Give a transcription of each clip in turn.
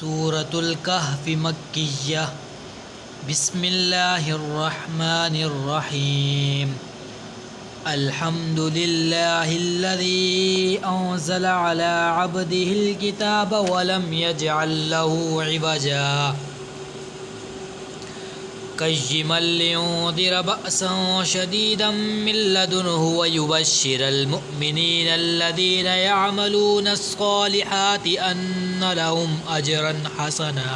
सूरतुल कहफ मक्किय्यह। बिस्मिल्लाहिर्रहमानिर्रहीम। अल्हम्दुलिल्लाहिल्लज़ी अंज़ला अला अब्दिहिल किताब वलम यजअल लहू इवजा क़य्यिमन लियुंज़िरा बअसन शदीदन मिन लदुन्हु व युबश्शिरल मुअ्मिनीनल्लज़ीना यअमलूनस्सालिहाति अन्ना लहुम अजरन हसना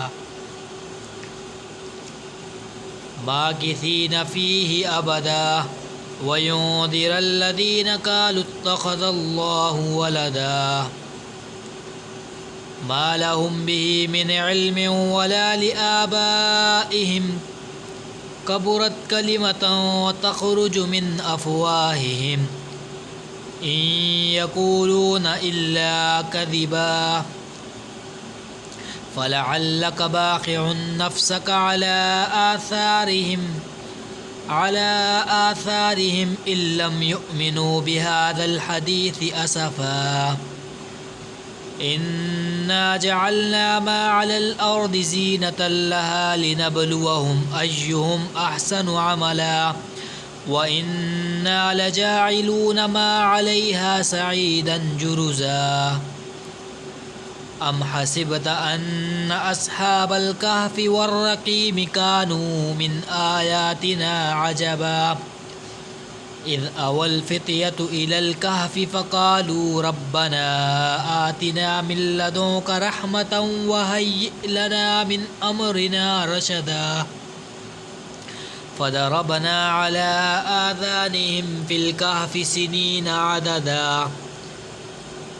माकिसीना फ़ीहि अबदा व युंज़िरल्लज़ीना क़ालू इत्तख़ज़ल्लाहु वलदा मा लहुम बिही मिन इल्मिन वला लिआबाइहिम कबुरत कलिमतन तख़रुजु मिन अफ़वाहिहिम इन यक़ूलून इल्ला कज़िबा फ़लअल्लक बाक़िउन नफ़्सक अला आसारिहिम इल्लम युअ्मिनू बिहाज़ल हदीसी असफ़ा इन्ना जअलना मा अलल अर्दि ज़ीनतन लहा लिनब्लुवहुम अय्युहुम अहसनु अमला व इन्ना लजाइलून मा अलैहा सईदन जुरुज़ा अम हसिबत अन्न अस्हाबल कहफ़ि वर्रक़ीम कानू मिन आयातिना अजबा इज़ अवल फ़ित्यतु इलल कहफ़ि फ़क़ालू रब्बना आतिना मिन लदुन्क रहमतन व हय्यि लना मिन अम्रिना रशदा फ़दरबना अला आज़ानिहिम फ़िल कहफ़ि सिनीना अददा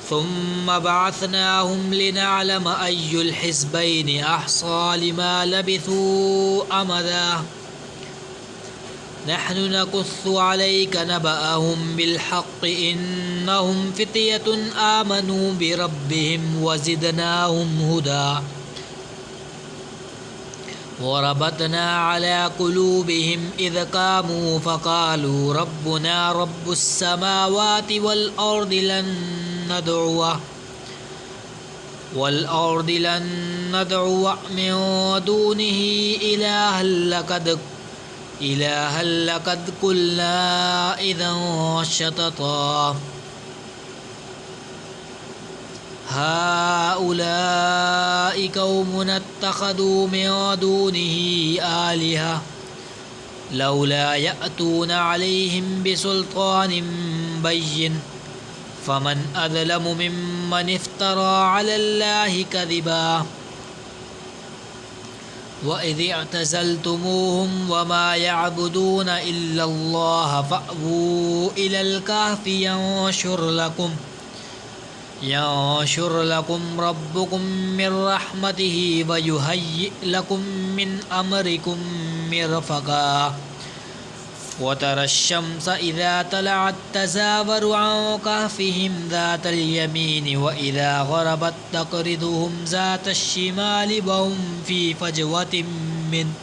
सुम्मा बअसनाहुम लिनअलम अय्युल हिज़्बैनि अहसा लिमा लबिथू अमदा नहनु नकुस्सु अलैक नबअहुम बिलहक़्क़ि इन्नहुम फ़ित्यतुन आमनू बिरब्बिहिम वज़िदनाहुम हुदा वरबतना अला क़ुलूबिहिम इज़ क़ामू फ़क़ालू रब्बुना रब्बुस समावाति वल अर्दि लन नदअु मिन दूनिही इलाहन लक़द क़ुल्ना इज़न शतता हाउलाइ क़ौमुन इत्तख़ज़ू मिन दूनिही आलिहा लौला यअतून अलैहिम बिसुल्तानिन बय्यिन फ़मन अज़लमु मिम्मन इफ़्तरा अलल्लाहि कज़िबा वइज़ अअतज़लतुमूहुम वमा यअबुदून इल्लल्लाह फ़अवू इलल कहफ़ि यंशुर लकुम रब्बुकुम मिन रहमतिही व युहय्यि लकुम मिन अम्रिकुम मिरफ़क़ा वतरश्शम्स इज़ा तलअत तज़ावरु अन कहफ़िहिम ज़ातल यमीनि व इज़ा ग़रबत तक़रिज़ुहुम ज़ातश्शिमालि व हुम फ़ी फ़जवतिन मिन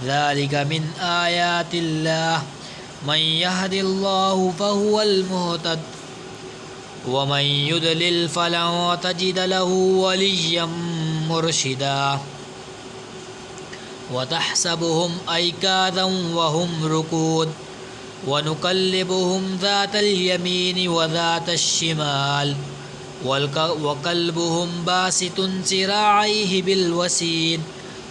ज़ालिका मिन आयातिल्लाह मन यहदिल्लाहु फ़हुवल मुहतद व मन युद्लिल फ़लन तजिद लहू वलिय्यन मुरशिदा वतहसबुहुम ऐकाज़न व हुम रुकूद वनुक़ल्लिबुहुम ज़ातल यमीनि व ज़ातश्शिमाल वक़ल्बुहुम बासितुन ज़िराअैहि बिलवसीद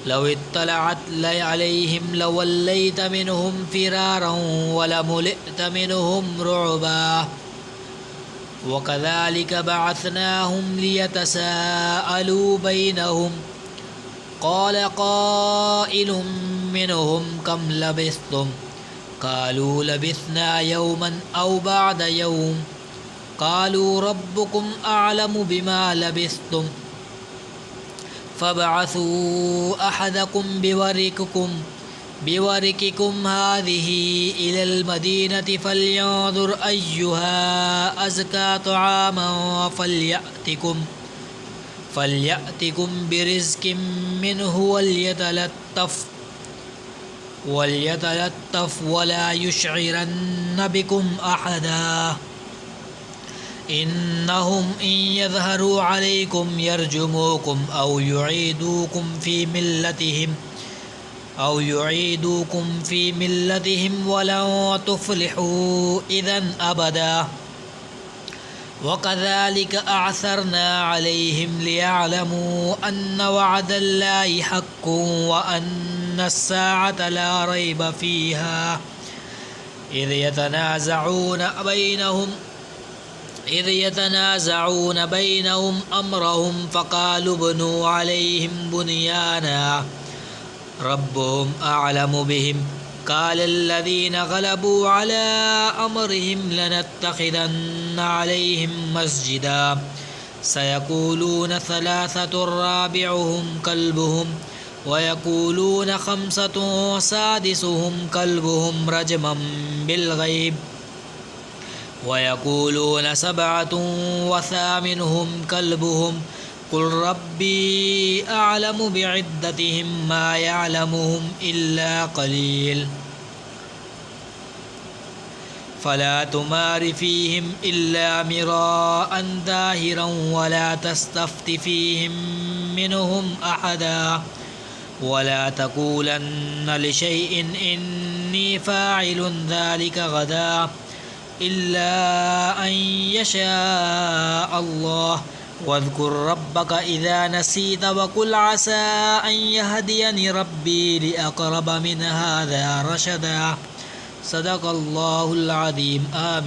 लौ इत्तलअत अलैहिम लवल्लैत मिनहुम फ़िरारन वलमुलिअत मिनहुम रुअबा वकज़ालिक बअसनाहुम लियतसाअलू बैनहुम क़ाल क़ाइलुम मिनहुम कम लबिस्थुम क़ालू लबिस्ना यौमन औ बअद यौम क़ालू रब्बुकुम अअलमु बिमा लबिस्थुम फ़बअसू अहदकुम बिवरिक़िकुम हाज़िही इलल मदीनति फ़ल्यंज़ुर अय्युहा अज़का तआमन फ़ल्यअतिकुम बिरिज़्क़िन मिन्हु वल्यतलत्तफ़ वला युशइरन्न बिकुम अहदा إنهم إن يظهروا عليكم يرجموكم أو يعيدوكم في ملتهم ولن تفلحوا إذا أبدا وكذلك أعثرنا عليهم ليعلموا أن وعد الله حق وأن الساعة لا ريب فيها إذ يتنازعون بينهم أمرهم فقالوا ابنوا عليهم بنيانا ربهم أعلم بهم قال الذين غلبوا على أمرهم لنتخذن عليهم مسجدا سيقولون ثلاثة رابعهم كلبهم ويقولون خمسة سادسهم كلبهم رجما بالغيب ويقولون سبعة وثامنهم كلبهم قل ربي أعلم بعدتهم ما يعلمهم إلا قليل فلا تمار فيهم إلا مراء ظاهرا ولا تستفت فيهم منهم أحدا ولا تقولن لشيء إني فاعل ذلك غدا إلا أن يشاء الله واذكر ربك إذا نسيت وقل عسى أن يهديني ربي لأقرب من هذا رشدا صدق الله العظيم آمين.